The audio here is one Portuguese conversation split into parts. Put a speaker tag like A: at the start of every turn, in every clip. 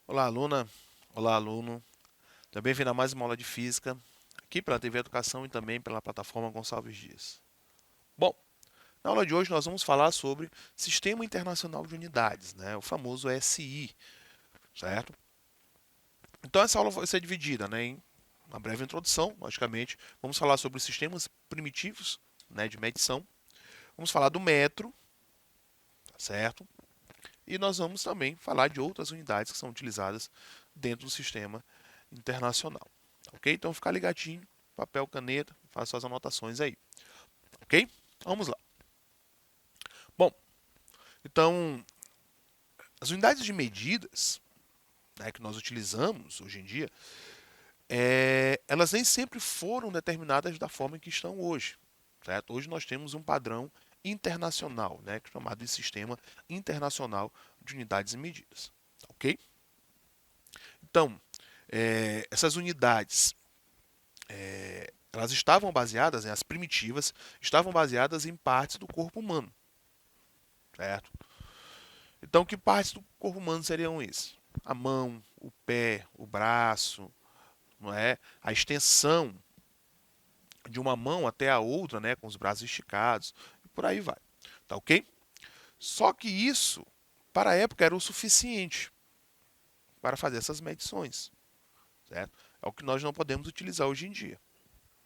A: Olá, aluna. Olá, aluno. Seja bem-vindo a mais uma aula de física, aqui pela TV Educação e também pela plataforma Gonçalves Dias. Bom, na aula de hoje nós vamos falar sobre Sistema Internacional de Unidades, né? O famoso SI, certo? Então essa aula vai ser dividida, né, em uma breve introdução, logicamente. Vamos falar sobre os sistemas primitivos, né, de medição. Vamos falar do metro, tá certo? E nós vamos também falar de outras unidades que são utilizadas dentro do sistema internacional. Ok? Então fica ligadinho, papel, caneta, faça suas anotações aí. Ok? Vamos lá. Bom, então as unidades de medidas, né, que nós utilizamos hoje em dia, elas nem sempre foram determinadas da forma em que estão hoje. Certo? Hoje nós temos um padrão internacional, né, chamado de Sistema Internacional de Unidades e Medidas. Ok? Então, essas unidades, elas estavam baseadas, né, as primitivas, estavam baseadas em partes do corpo humano. Certo? Então, que partes do corpo humano seriam essas? A mão, o pé, o braço, não é? A extensão de uma mão até a outra, né, com os braços esticados, e por aí vai. Tá ok? Só que isso, para a época, era o suficiente para fazer essas medições. Certo? É o que nós não podemos utilizar hoje em dia.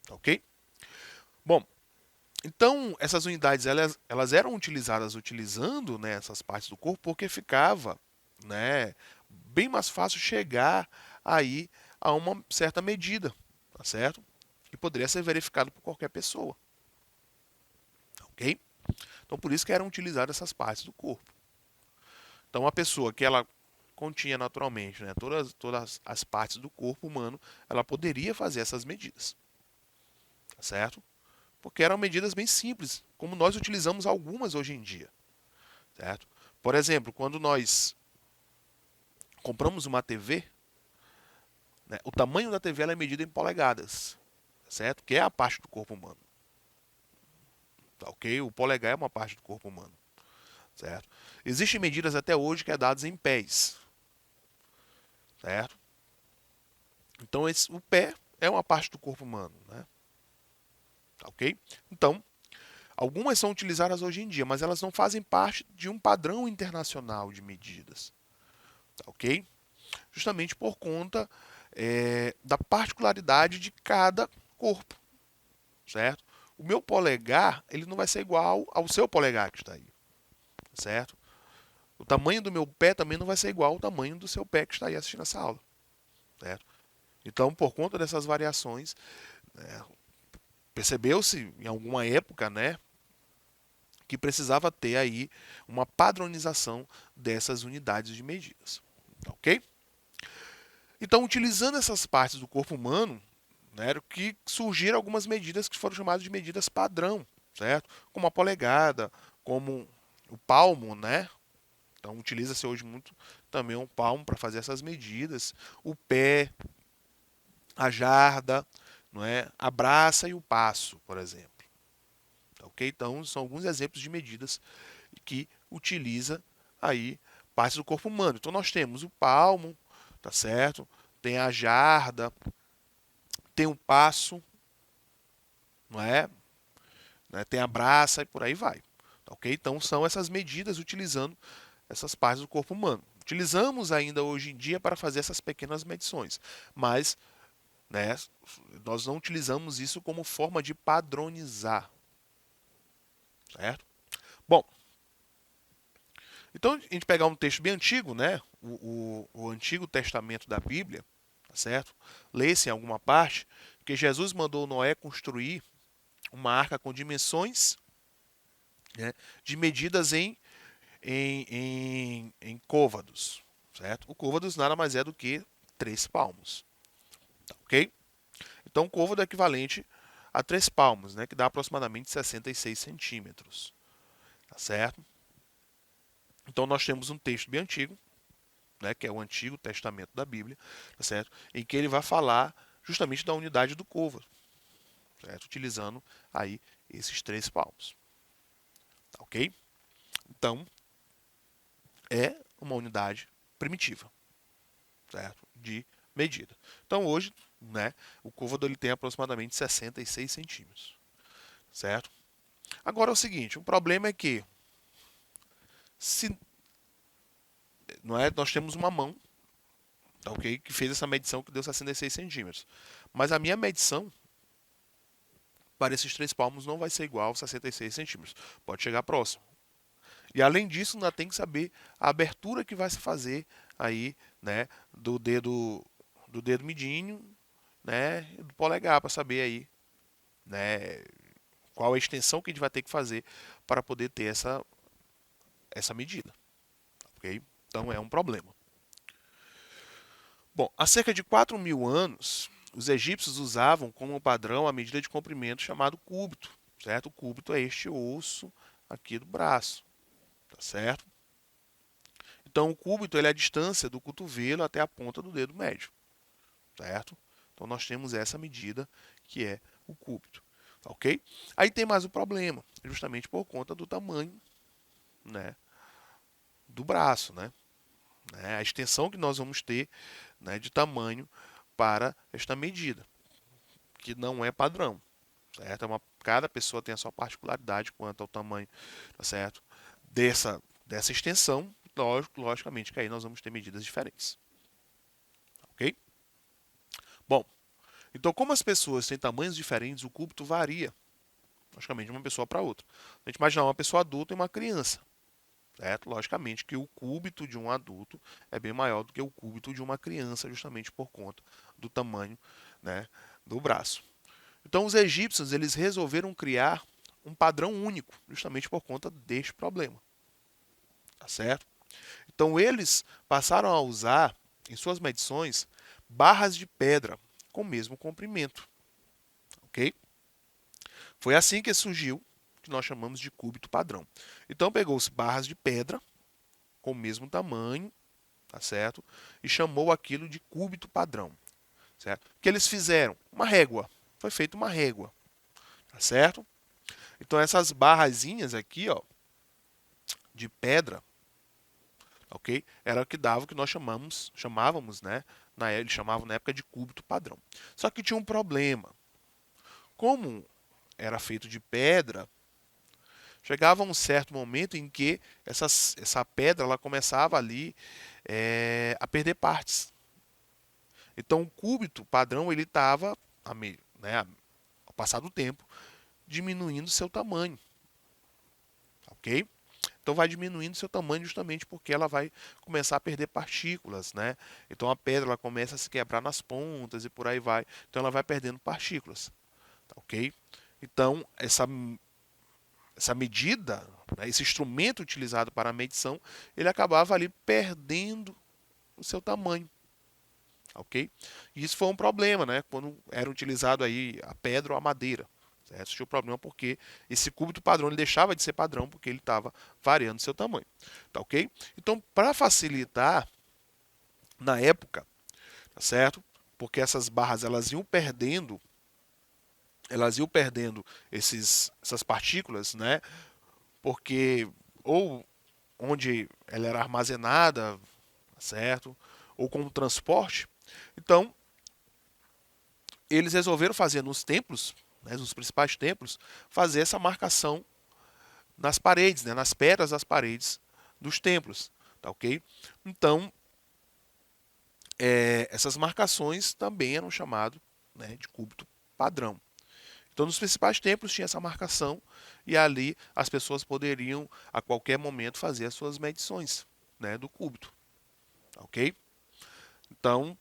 A: Tá ok? Bom, então essas unidades elas eram utilizadas utilizando, né, essas partes do corpo porque ficava, né, bem mais fácil chegar aí a uma certa medida, tá certo? Que poderia ser verificado por qualquer pessoa, ok? Então por isso que eram utilizadas essas partes do corpo. Então uma pessoa que ela continha naturalmente, né, todas as partes do corpo humano, ela poderia fazer essas medidas, tá certo? Porque eram medidas bem simples, como nós utilizamos algumas hoje em dia, certo? Por exemplo, quando nós compramos uma TV, né, o tamanho da TV ela é medido em polegadas, certo? Que é a parte do corpo humano, tá ok? O polegar é uma parte do corpo humano, certo? Existem medidas até hoje que é dadas em pés, certo? Então o pé é uma parte do corpo humano, né? Tá ok? Então, algumas são utilizadas hoje em dia, mas elas não fazem parte de um padrão internacional de medidas, tá ok? Justamente por conta da particularidade de cada corpo, certo? O meu polegar ele não vai ser igual ao seu polegar que está aí, certo? O tamanho do meu pé também não vai ser igual ao tamanho do seu pé que está aí assistindo essa aula, certo? Então, por conta dessas variações, né, percebeu-se em alguma época, né, que precisava ter aí uma padronização dessas unidades de medidas, ok? Então, utilizando essas partes do corpo humano, né, que surgiram algumas medidas que foram chamadas de medidas padrão, certo? Como a polegada, como o palmo, né? Então utiliza-se hoje muito também um palmo para fazer essas medidas, o pé, a jarda, não é? A braça e o passo, por exemplo. Ok? Então são alguns exemplos de medidas que utiliza aí partes do corpo humano. Então nós temos o palmo, tá certo? Tem a jarda, tem o passo, não é? Né? Tem a braça e por aí vai. Ok? Então são essas medidas utilizando essas partes do corpo humano. Utilizamos ainda hoje em dia para fazer essas pequenas medições, mas, né, nós não utilizamos isso como forma de padronizar, certo? Bom, então a gente pegar um texto bem antigo, né, o Antigo Testamento da Bíblia, tá certo? Lê-se em alguma parte que Jesus mandou Noé construir uma arca com dimensões, né, de medidas em côvados, certo? O côvados nada mais é do que 3 palmos, tá ok? Então, o côvado é equivalente a 3 palmos, né? Que dá aproximadamente 66 centímetros, tá certo? Então, nós temos um texto bem antigo, né? Que é o Antigo Testamento da Bíblia, tá certo? Em que ele vai falar justamente da unidade do côvado, certo? Utilizando aí esses 3 palmos, tá ok? Então, é uma unidade primitiva, certo? De medida. Então, hoje, né, o côvado ele tem aproximadamente 66 centímetros, certo? Agora é o seguinte, o problema é que se não é, nós temos uma mão, tá ok? Que fez essa medição que deu 66 centímetros. Mas a minha medição para esses 3 palmos não vai ser igual aos 66 centímetros. Pode chegar próximo. E além disso, ainda tem que saber a abertura que vai se fazer aí, né, do dedo midinho, né, e do polegar para saber aí, né, qual a extensão que a gente vai ter que fazer para poder ter essa medida, ok? Então é um problema. Bom, há cerca de 4.000 anos, os egípcios usavam como padrão a medida de comprimento chamado cúbito, certo? O cúbito é este osso aqui do braço, tá certo? Então, o cúbito ele é a distância do cotovelo até a ponta do dedo médio, certo? Então, nós temos essa medida que é o cúbito, ok? Aí tem mais um problema, justamente por conta do tamanho, né, do braço, né? A extensão que nós vamos ter, né, de tamanho para esta medida, que não é padrão, certo? Cada pessoa tem a sua particularidade quanto ao tamanho, tá certo? Dessa extensão, logicamente que aí nós vamos ter medidas diferentes, ok? Bom, então como as pessoas têm tamanhos diferentes, o cúbito varia, logicamente, de uma pessoa para outra. A gente imaginar uma pessoa adulta e uma criança, certo? Logicamente que o cúbito de um adulto é bem maior do que o cúbito de uma criança, justamente por conta do tamanho, né, do braço. Então os egípcios eles resolveram criar um padrão único, justamente por conta deste problema, tá certo? Então eles passaram a usar em suas medições barras de pedra com o mesmo comprimento, ok? Foi assim que surgiu o que nós chamamos de cúbito padrão. Então pegou-se barras de pedra com o mesmo tamanho, tá certo? E chamou aquilo de cúbito padrão, certo? O que eles fizeram? Uma régua. Foi feita uma régua, tá certo? Então essas barrazinhas aqui, ó, de pedra, ok? Era o que dava o que nós chamávamos, né? Eles chamavam na época de cúbito padrão. Só que tinha um problema. Como era feito de pedra, chegava um certo momento em que essa pedra ela começava ali a perder partes. Então o cúbito padrão ele estava, né, ao passar do tempo, diminuindo seu tamanho, ok? Então vai diminuindo seu tamanho justamente porque ela vai começar a perder partículas, né? Então a pedra ela começa a se quebrar nas pontas e por aí vai. Então ela vai perdendo partículas, tá ok? Então essa medida, né, esse instrumento utilizado para a medição, ele acabava ali perdendo o seu tamanho, ok? E isso foi um problema, né? Quando era utilizado aí a pedra ou a madeira. Certo? Esse tinha um problema porque esse cúbito padrão ele deixava de ser padrão porque ele estava variando seu tamanho, tá ok? Então, para facilitar, na época, tá certo? Porque essas barras elas iam perdendo essas partículas, né? Porque ou onde ela era armazenada, certo? Ou com o transporte. Então, eles resolveram fazer nos templos, né, nos principais templos, fazer essa marcação nas paredes, né, nas pedras das paredes dos templos, tá ok? Então, essas marcações também eram chamadas, né, de cúbito padrão. Então, nos principais templos tinha essa marcação e ali as pessoas poderiam a qualquer momento fazer as suas medições, né, do cúbito, tá ok? Então,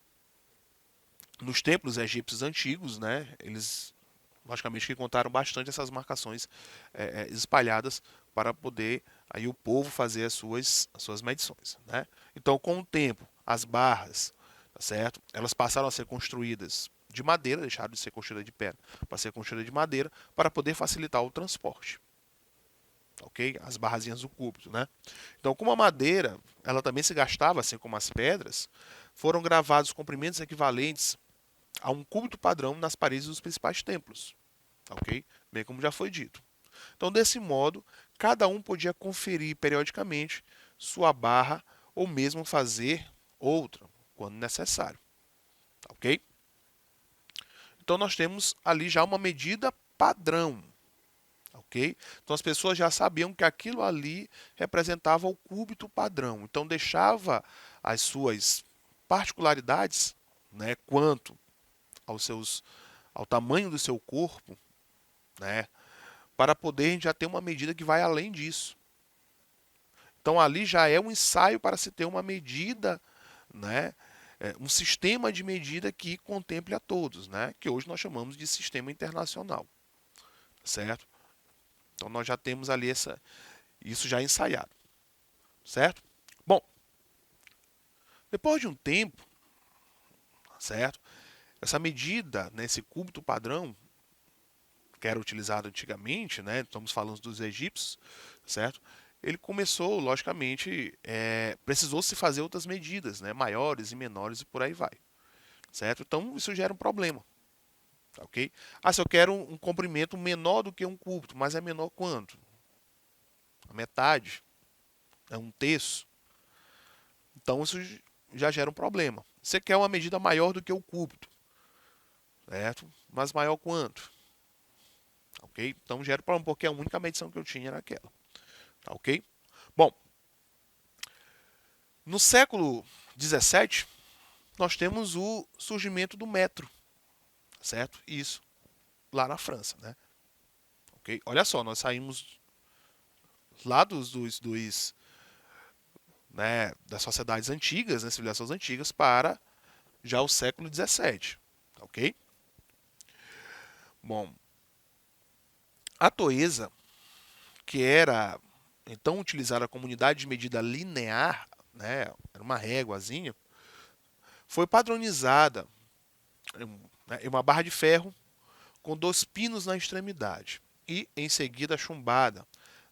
A: nos templos egípcios antigos, né, eles logicamente que contaram bastante essas marcações espalhadas para poder aí o povo fazer as suas medições, né? Então, com o tempo, as barras, tá certo? Elas passaram a ser construídas de madeira, deixaram de ser construídas de pedra, para ser construídas de madeira, para poder facilitar o transporte, ok? As barrazinhas do cúbito, né? Então, como a madeira, ela também se gastava, assim como as pedras, foram gravados comprimentos equivalentes a um cúbito padrão nas paredes dos principais templos, ok? Bem como já foi dito. Então, desse modo, cada um podia conferir periodicamente sua barra ou mesmo fazer outra, quando necessário, ok? Então, nós temos ali já uma medida padrão, ok? Então, as pessoas já sabiam que aquilo ali representava o cúbito padrão. Então, deixava as suas particularidades, né, quanto ao tamanho do seu corpo, né, para poder já ter uma medida que vai além disso. Então ali já é um ensaio para se ter uma medida, né, um sistema de medida que contemple a todos, né, que hoje nós chamamos de sistema internacional, certo? Então nós já temos ali isso já ensaiado, certo? Bom, depois de um tempo, certo? Essa medida, né, esse cúbito padrão, que era utilizado antigamente, né, estamos falando dos egípcios, certo? Ele começou, logicamente, precisou se fazer outras medidas, né, maiores e menores e por aí vai, certo? Então isso gera um problema, tá, ok? Ah, se eu quero um comprimento menor do que um cúbito, mas é menor quanto? A metade, é um terço. Então isso já gera um problema. Você quer uma medida maior do que o cúbito, certo? Mas maior quanto? Ok? Então gera um problema porque a única medição que eu tinha era aquela. Tá, ok? Bom, no século XVII, nós temos o surgimento do metro, certo? Isso, lá na França, né? Ok? Olha só, nós saímos lá né, das sociedades antigas, né, civilizações antigas, para já o século XVII, ok? Bom, a toesa, que era então utilizada como unidade de medida linear, né, era uma réguazinha, foi padronizada em uma barra de ferro com 2 pinos na extremidade e em seguida chumbada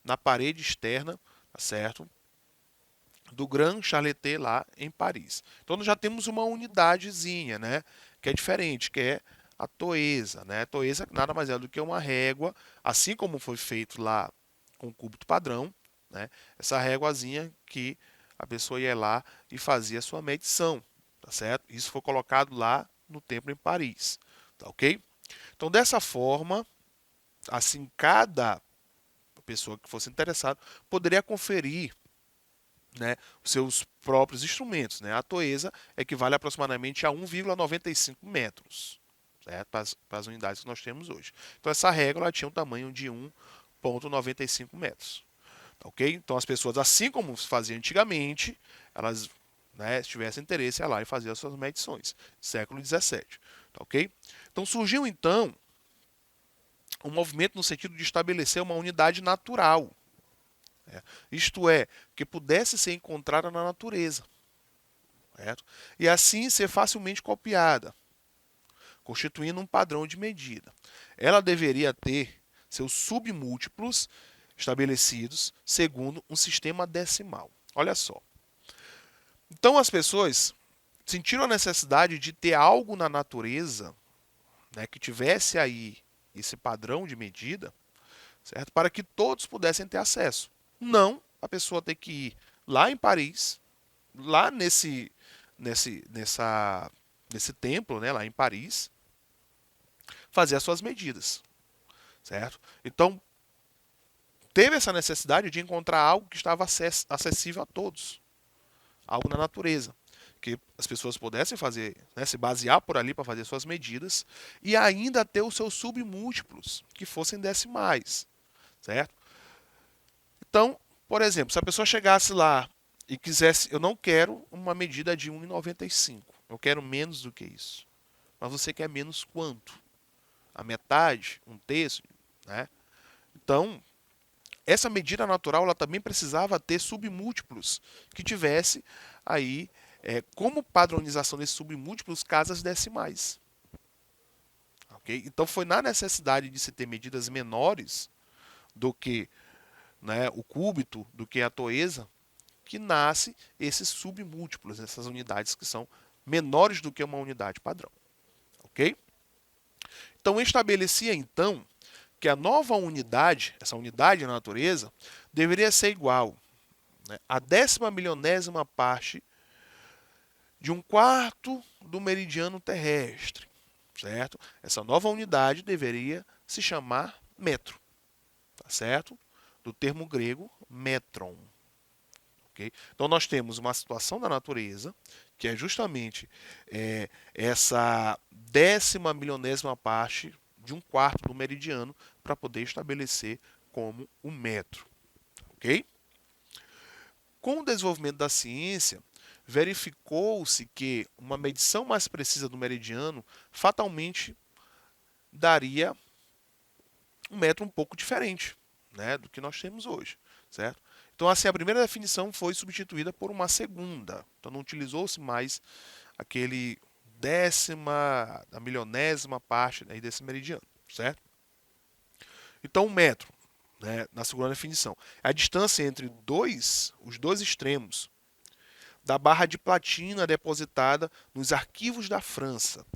A: na parede externa, tá certo? Do Grand Charleté lá em Paris. Então nós já temos uma unidadezinha, né, que é diferente, que é a toesa, né? A toesa nada mais é do que uma régua, assim como foi feito lá com o cúbito padrão, né? Essa réguazinha que a pessoa ia lá e fazia a sua medição, tá certo? Isso foi colocado lá no templo em Paris, tá ok? Então dessa forma, assim cada pessoa que fosse interessada poderia conferir, né, os seus próprios instrumentos, né? A toesa equivale aproximadamente a 1,95 metros, certo? Para as unidades que nós temos hoje. Então essa régua ela tinha um tamanho de 1,95 metros. Tá, ok? Então as pessoas, assim como se fazia antigamente, elas, né, se tivessem interesse, ia lá e fazia as suas medições. Século XVII. Tá, ok? Então surgiu então um movimento no sentido de estabelecer uma unidade natural. Isto é, que pudesse ser encontrada na natureza. Certo? E assim ser facilmente copiada, constituindo um padrão de medida. Ela deveria ter seus submúltiplos estabelecidos segundo um sistema decimal. Olha só. Então as pessoas sentiram a necessidade de ter algo na natureza, né, que tivesse aí esse padrão de medida, certo? Para que todos pudessem ter acesso. Não a pessoa ter que ir lá em Paris, lá nesse templo, né, lá em Paris, fazer as suas medidas, certo? Então, teve essa necessidade de encontrar algo que estava acessível a todos, algo na natureza, que as pessoas pudessem fazer, né, se basear por ali para fazer suas medidas e ainda ter os seus submúltiplos, que fossem decimais, certo? Então, por exemplo, se a pessoa chegasse lá e quisesse, eu não quero uma medida de 1,95, eu quero menos do que isso. Mas você quer menos quanto? A metade? Um terço? Né? Então, essa medida natural ela também precisava ter submúltiplos que tivesse aí como padronização desses submúltiplos casas decimais. Okay? Então foi na necessidade de se ter medidas menores do que, né, o cúbito, do que a toesa, que nasce esses submúltiplos, essas unidades que são menores do que uma unidade padrão. ok? Então, estabelecia então que a nova unidade, essa unidade na natureza, deveria ser igual, né, a 10ª milionésima parte de um quarto do meridiano terrestre, certo? Essa nova unidade deveria se chamar metro, tá certo? Do termo grego metron. Okay? Então nós temos uma situação da natureza que é justamente essa 10ª milionésima parte de um quarto do meridiano para poder estabelecer como o metro. Ok? Com o desenvolvimento da ciência, verificou-se que uma medição mais precisa do meridiano fatalmente daria um metro um pouco diferente, né, do que nós temos hoje, certo? Então, assim, a primeira definição foi substituída por uma segunda. Então, não utilizou-se mais aquele 10ª, a 1.000.000ª parte aí desse meridiano, certo? Então, o metro, né, na segunda definição, é a distância entre os dois extremos da barra de platina depositada nos arquivos da França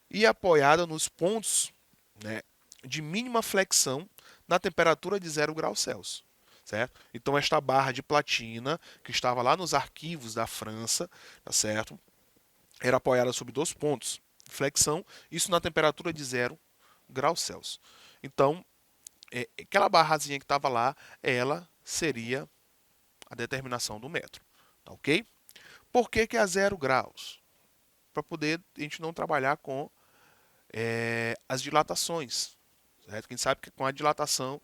A: e apoiada nos pontos, né, de mínima flexão na temperatura de 0 graus Celsius. Certo? Então, esta barra de platina, que estava lá nos arquivos da França, tá certo? Era apoiada sobre 2 pontos de flexão, isso na temperatura de 0 graus Celsius. Então, aquela barrazinha que estava lá, ela seria a determinação do metro. Tá ok? Por que, que é a 0 graus? Para poder a gente não trabalhar com as dilatações. Certo? Quem sabe que com a dilatação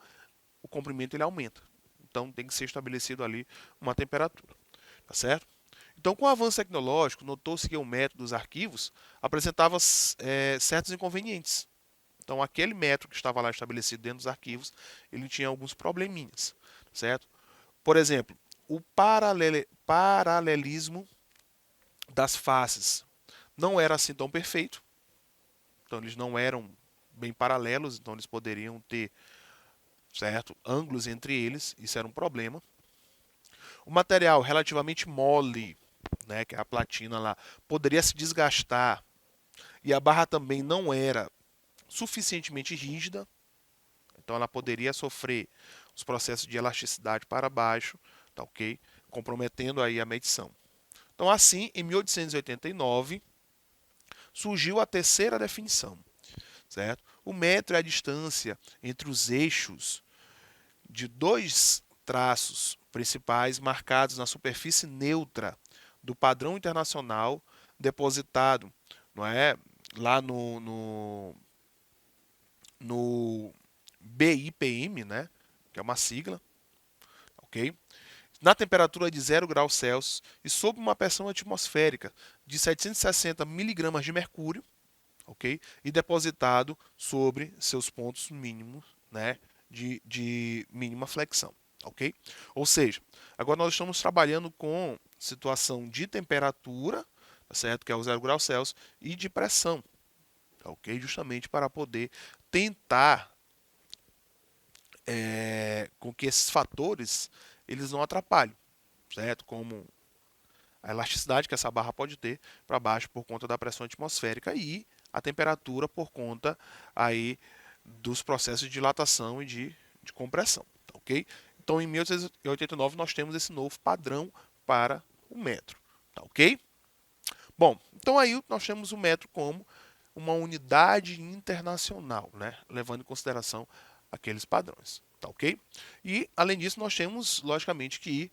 A: o comprimento ele aumenta. Então tem que ser estabelecido ali uma temperatura. Tá certo? Então, com o avanço tecnológico, notou-se que o método dos arquivos apresentava certos inconvenientes. Então, aquele método que estava lá estabelecido dentro dos arquivos, ele tinha alguns probleminhas, certo? Por exemplo, o paralelismo das faces não era assim tão perfeito. Então, eles não eram bem paralelos, então eles poderiam ter, certo, ângulos entre eles, isso era um problema. O material relativamente mole, né, que é a platina lá, poderia se desgastar e a barra também não era suficientemente rígida, então ela poderia sofrer os processos de elasticidade para baixo, tá ok? Comprometendo aí a medição. Então assim, em 1889, surgiu a terceira definição, certo? O metro é a distância entre os eixos de dois traços principais marcados na superfície neutra do padrão internacional depositado, não é, lá no BIPM, né, que é uma sigla, ok? Na temperatura de 0 graus Celsius e sob uma pressão atmosférica de 760 miligramas de mercúrio, ok? E depositado sobre seus pontos mínimos, né, de mínima flexão, ok? Ou seja, agora nós estamos trabalhando com situação de temperatura, tá certo? Que é o 0 graus Celsius, e de pressão, tá ok? Justamente para poder tentar com que esses fatores eles não atrapalhem, certo? Como a elasticidade que essa barra pode ter para baixo por conta da pressão atmosférica e a temperatura por conta aí dos processos de dilatação e de compressão, tá ok? Então, em 1889 nós temos esse novo padrão para o metro, tá ok? Bom, então aí nós temos o metro como uma unidade internacional, né? Levando em consideração aqueles padrões, tá ok? E, além disso, nós temos, logicamente, que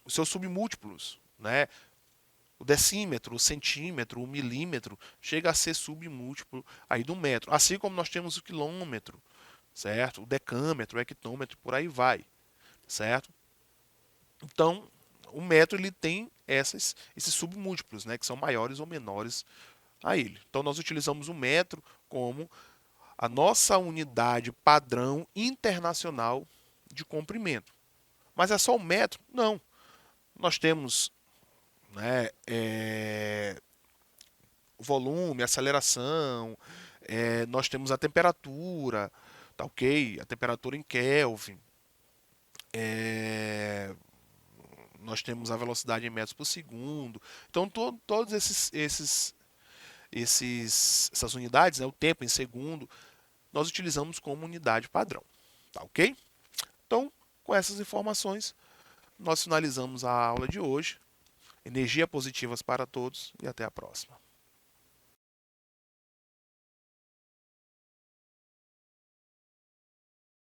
A: os seus submúltiplos, né? O decímetro, o centímetro, o milímetro, chega a ser submúltiplo aí do metro. Assim como nós temos o quilômetro, certo? O decâmetro, o hectômetro, por aí vai, certo? Então, o metro ele tem esses submúltiplos, né? Que são maiores ou menores a ele. Então, nós utilizamos o metro como a nossa unidade padrão internacional de comprimento. Mas é só o metro? Não. Nós temos, né, o volume, a aceleração, nós temos a temperatura, tá ok? A temperatura em Kelvin. Nós temos a velocidade em metros por segundo. Então, todos esses essas unidades, né, o tempo em segundo, nós utilizamos como unidade padrão. Tá ok? Então, com essas informações, nós finalizamos a aula de hoje. Energia positivas para todos e até a próxima.